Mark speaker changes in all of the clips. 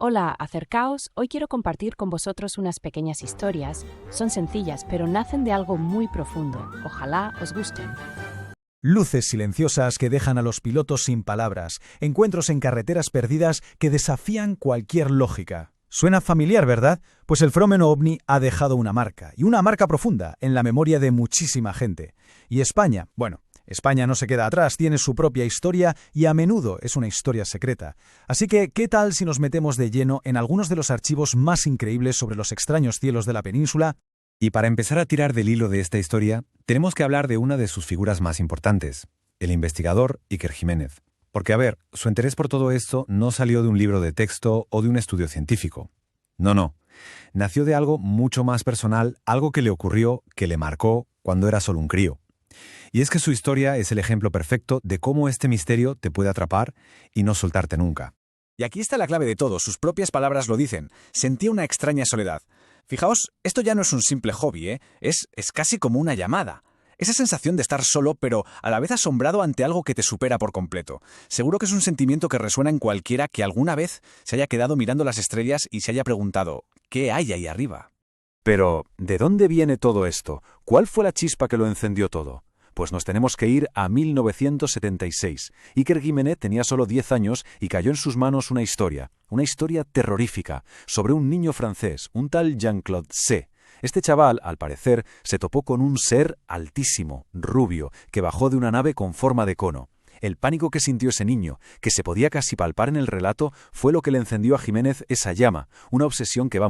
Speaker 1: Hola, acercaos. Hoy quiero compartir con vosotros unas pequeñas historias. Son sencillas, pero nacen de algo muy profundo. Ojalá os gusten.
Speaker 2: Luces silenciosas que dejan a los pilotos sin palabras, encuentros en carreteras perdidas que desafían cualquier lógica. Suena familiar, ¿verdad? Pues el fenómeno ovni ha dejado una marca, y una marca profunda, en la memoria de muchísima gente. Y España, bueno, España no se queda atrás, tiene su propia historia y a menudo es una historia secreta. Así que, ¿qué tal si nos metemos de lleno en algunos de los archivos más increíbles sobre los extraños cielos de la península?
Speaker 3: Y para empezar a tirar del hilo de esta historia, tenemos que hablar de una de sus figuras más importantes, el investigador Iker Jiménez. Porque, a ver, su interés por todo esto no salió de un libro de texto o de un estudio científico. No. Nació de algo mucho más personal, algo que le ocurrió, que le marcó cuando era solo un crío. Y es que su historia es el ejemplo perfecto de cómo este misterio te puede atrapar y no soltarte nunca.
Speaker 4: Y aquí está la clave de todo, sus propias palabras lo dicen. Sentía una extraña soledad. Fijaos, esto ya no es un simple hobby, es casi como una llamada. Esa sensación de estar solo, pero a la vez asombrado ante algo que te supera por completo. Seguro que es un sentimiento que resuena en cualquiera que alguna vez se haya quedado mirando las estrellas y se haya preguntado, ¿qué hay ahí arriba?
Speaker 5: Pero, ¿de dónde viene todo esto? ¿Cuál fue la chispa que lo encendió todo? Pues nos tenemos que ir a 1976. Iker Jiménez tenía solo 10 años y cayó en sus manos una historia terrorífica, sobre un niño francés, un tal Jean-Claude C. Este chaval, al parecer, se topó con un ser altísimo, rubio, que bajó de una nave con forma de cono. El pánico que sintió ese niño, que se podía casi palpar en el relato, fue lo que le encendió a Jiménez esa llama, una obsesión que,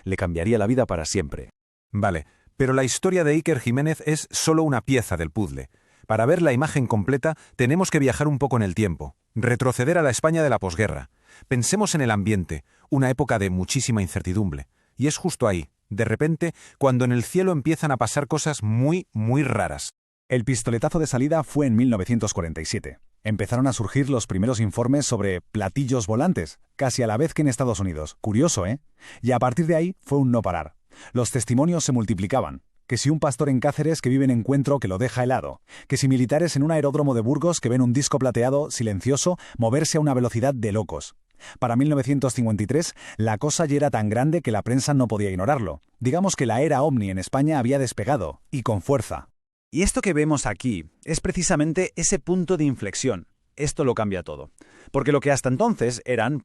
Speaker 5: le cambiaría la vida para siempre.
Speaker 6: Vale, pero la historia de Iker Jiménez es solo una pieza del puzzle. Para ver la imagen completa, tenemos que viajar un poco en el tiempo, retroceder a la España de la posguerra. Pensemos en el ambiente, una época de muchísima incertidumbre. Y es justo ahí, de repente, cuando en el cielo empiezan a pasar cosas muy raras.
Speaker 7: El pistoletazo de salida fue en 1947. Empezaron a surgir los primeros informes sobre platillos volantes, casi a la vez que en Estados Unidos. Curioso, ¿eh? Y a partir de ahí fue un no parar. Los testimonios se multiplicaban. Que si un pastor en Cáceres que vive en encuentro que lo deja helado. Que si militares en un aeródromo de Burgos que ven un disco plateado, silencioso, moverse a una velocidad de locos. Para 1953, la cosa ya era tan grande que la prensa no podía ignorarlo. Digamos que la era ovni en España había despegado, y con fuerza.
Speaker 4: Y esto que vemos aquí es precisamente ese punto de inflexión. Esto lo cambia todo. Porque lo que hasta entonces eran,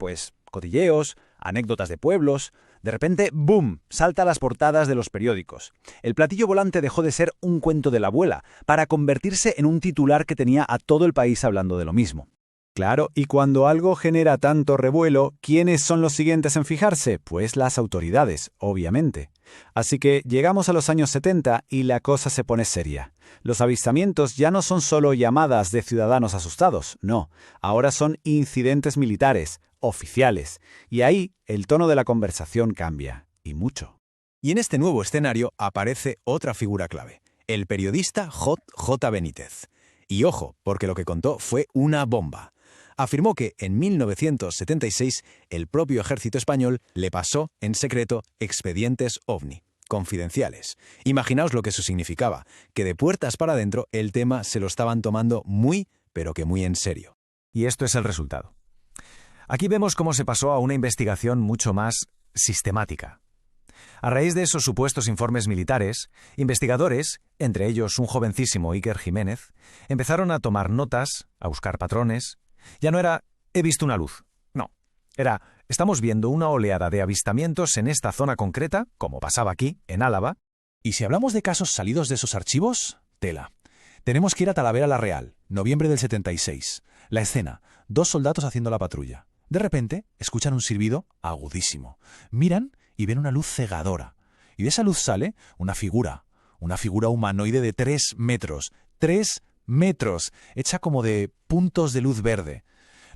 Speaker 4: cotilleos, anécdotas de pueblos, de repente, ¡boom!, salta a las portadas de los periódicos. El platillo volante dejó de ser un cuento de la abuela para convertirse en un titular que tenía a todo el país hablando de lo mismo. Claro, y cuando algo genera tanto revuelo, ¿quiénes son los siguientes en fijarse? Pues las autoridades, obviamente. Así que llegamos a los años 70 y la cosa se pone seria. Los avistamientos ya no son solo llamadas de ciudadanos asustados, no. Ahora son incidentes militares, oficiales. Y ahí el tono de la conversación cambia, y mucho.
Speaker 3: Y en este nuevo escenario aparece otra figura clave, el periodista J. Benítez. Y ojo, porque lo que contó fue una bomba. Afirmó que en 1976 el propio ejército español le pasó en secreto expedientes ovni, confidenciales. Imaginaos lo que eso significaba, que de puertas para adentro el tema se lo estaban tomando pero que muy en serio.
Speaker 2: Y esto es el resultado. Aquí vemos cómo se pasó a una investigación mucho más sistemática. A raíz de esos supuestos informes militares, investigadores, entre ellos un jovencísimo Iker Jiménez, empezaron a tomar notas, a buscar patrones. Ya no era «he visto una luz». No, era «estamos viendo una oleada de avistamientos en esta zona concreta», como pasaba aquí, en Álava.
Speaker 7: Y si hablamos de casos salidos de esos archivos, tela. Tenemos que ir a Talavera la Real, noviembre del 76. La escena, 2 soldados haciendo la patrulla. De repente, escuchan un silbido agudísimo. Miran y ven una luz cegadora. Y de esa luz sale una figura humanoide de 3 metros. 3 metros, hecha como de puntos de luz verde.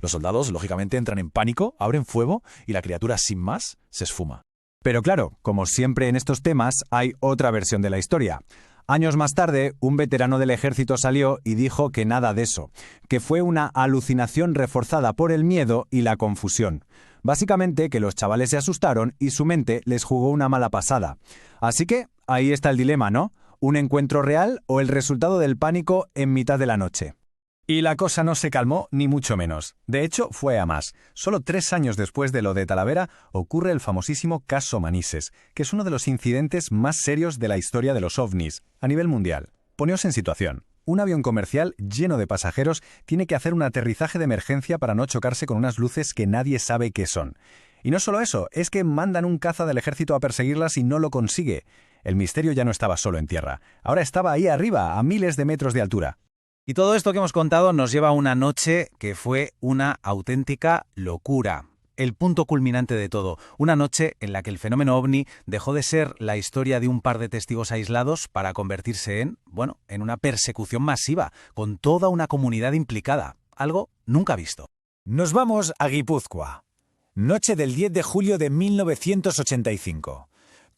Speaker 7: Los soldados, lógicamente, entran en pánico, abren fuego y la criatura, sin más, se esfuma.
Speaker 4: Pero claro, como siempre en estos temas, hay otra versión de la historia. Años más tarde, un veterano del ejército salió y dijo que nada de eso, que fue una alucinación reforzada por el miedo y la confusión. Básicamente que los chavales se asustaron y su mente les jugó una mala pasada. Así que ahí está el dilema, ¿no? ¿Un encuentro real o el resultado del pánico en mitad de la noche?
Speaker 7: Y la cosa no se calmó ni mucho menos. De hecho, fue a más. Solo 3 años después de lo de Talavera ocurre el famosísimo caso Manises, que es uno de los incidentes más serios de la historia de los ovnis a nivel mundial. Poneos en situación. Un avión comercial lleno de pasajeros tiene que hacer un aterrizaje de emergencia para no chocarse con unas luces que nadie sabe qué son. Y no solo eso, es que mandan un caza del ejército a perseguirlas y no lo consigue. El misterio ya no estaba solo en tierra, ahora estaba ahí arriba, a miles de metros de altura.
Speaker 8: Y todo esto que hemos contado nos lleva a una noche que fue una auténtica locura. El punto culminante de todo, una noche en la que el fenómeno ovni dejó de ser la historia de un par de testigos aislados para convertirse en una persecución masiva, con toda una comunidad implicada, algo nunca visto.
Speaker 2: Nos vamos a Guipúzcoa. Noche del 10 de julio de 1985.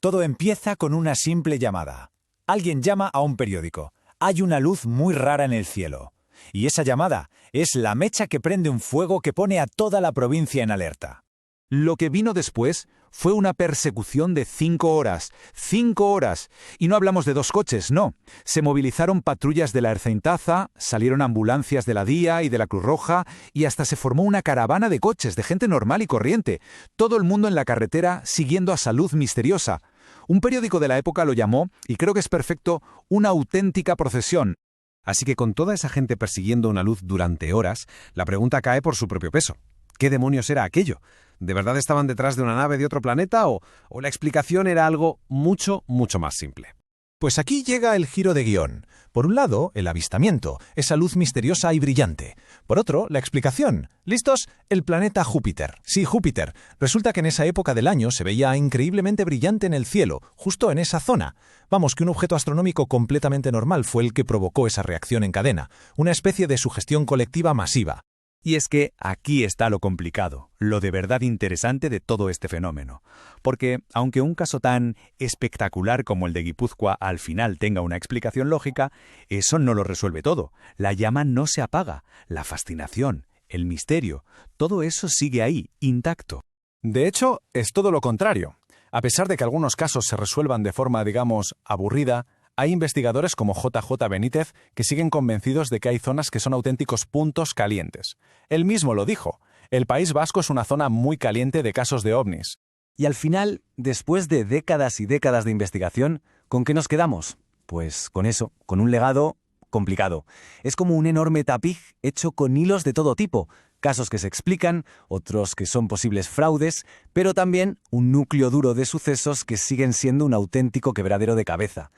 Speaker 2: Todo empieza con una simple llamada. Alguien llama a un periódico. Hay una luz muy rara en el cielo. Y esa llamada es la mecha que prende un fuego que pone a toda la provincia en alerta.
Speaker 6: Lo que vino después fue una persecución de 5 horas. 5 horas. Y no hablamos de 2 coches, no. Se movilizaron patrullas de la Ertzaintza, salieron ambulancias de la DIA y de la Cruz Roja, y hasta se formó una caravana de coches, de gente normal y corriente. Todo el mundo en la carretera siguiendo a esa luz misteriosa. Un periódico de la época lo llamó, y creo que es perfecto, una auténtica procesión.
Speaker 3: Así que con toda esa gente persiguiendo una luz durante horas, la pregunta cae por su propio peso. ¿Qué demonios era aquello? ¿De verdad estaban detrás de una nave de otro planeta o la explicación era algo mucho, mucho más simple?
Speaker 2: Pues aquí llega el giro de guión. Por un lado, el avistamiento, esa luz misteriosa y brillante. Por otro, la explicación. ¿Listos? El planeta Júpiter. Sí, Júpiter. Resulta que en esa época del año se veía increíblemente brillante en el cielo, justo en esa zona. Vamos, que un objeto astronómico completamente normal fue el que provocó esa reacción en cadena, una especie de sugestión colectiva masiva.
Speaker 5: Y es que aquí está lo complicado, lo de verdad interesante de todo este fenómeno. Porque, aunque un caso tan espectacular como el de Guipúzcoa al final tenga una explicación lógica, eso no lo resuelve todo. La llama no se apaga, la fascinación, el misterio, todo eso sigue ahí, intacto.
Speaker 7: De hecho, es todo lo contrario. A pesar de que algunos casos se resuelvan de forma, digamos, aburrida, hay investigadores como JJ Benítez que siguen convencidos de que hay zonas que son auténticos puntos calientes. Él mismo lo dijo, el País Vasco es una zona muy caliente de casos de ovnis.
Speaker 8: Y al final, después de décadas y décadas de investigación, ¿con qué nos quedamos? Pues con eso, con un legado complicado. Es como un enorme tapiz hecho con hilos de todo tipo, casos que se explican, otros que son posibles fraudes, pero también un núcleo duro de sucesos que siguen siendo un auténtico quebradero de cabeza.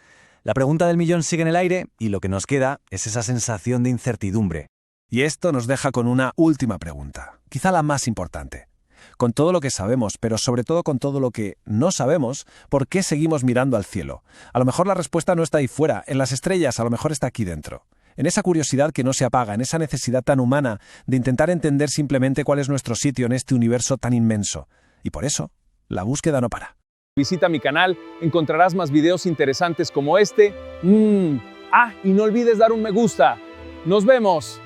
Speaker 8: La pregunta del millón sigue en el aire y lo que nos queda es esa sensación de incertidumbre.
Speaker 3: Y esto nos deja con una última pregunta, quizá la más importante. Con todo lo que sabemos, pero sobre todo con todo lo que no sabemos, ¿por qué seguimos mirando al cielo? A lo mejor la respuesta no está ahí fuera, en las estrellas, a lo mejor está aquí dentro. En esa curiosidad que no se apaga, en esa necesidad tan humana de intentar entender simplemente cuál es nuestro sitio en este universo tan inmenso. Y por eso, la búsqueda no para.
Speaker 9: Visita mi canal, encontrarás más videos interesantes como este. Y no olvides dar un me gusta. ¡Nos vemos!